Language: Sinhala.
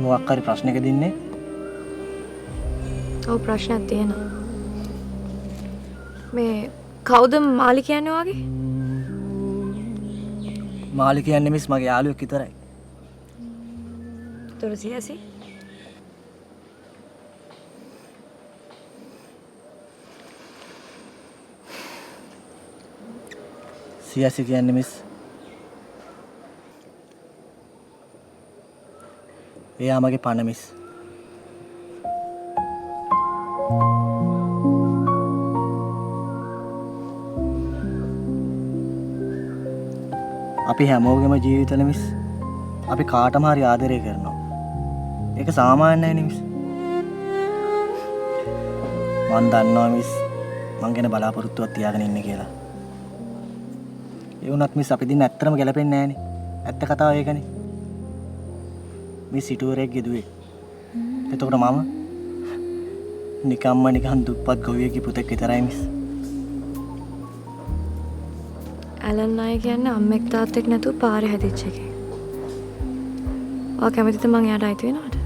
මොකක් හරි ප්‍රශ්නයක දින්නේ. ඔව් ප්‍රශ්නයක් තියෙනවා. මේ කවුද මාලි කියන්නේ වගේ? මාලි කියන්නේ මිස් මගේ යාළුවෙක් විතරයි. තොර සියසි. සියසි කියන්නේ මිස් එයා මගේ පණ මිස්. අපි හැමෝගෙම ජීවිතවල මිස් අපි කාටම හරි ආදරය කරනවා. ඒක සාමාන්‍ය නෑ නේ මිස්. මන් දන්නවා මිස් මං ගැන බලාපොරොත්තුවක් තියාගෙන ඉන්නේ කියලා. ඒ වුණත් මිස් අපි දින ඇත්තටම ගැලපෙන්නේ නෑනේ. ඇත්ත කතාව ඒකනේ. මිස් සිටුවරෙක් ගෙදුවේ. එතකොට මම නිකන් දුප්පත් ගොවියෙක්ගේ පුතෙක් විතරයි මිස්. ඇලන් අය කියන්නේ අම්මෙක් තාත්තෙක් නැතුව පාරේ හැදිච්ච එකේ. ඔයා කැමතිද මං එයාට අයිති වෙනවද?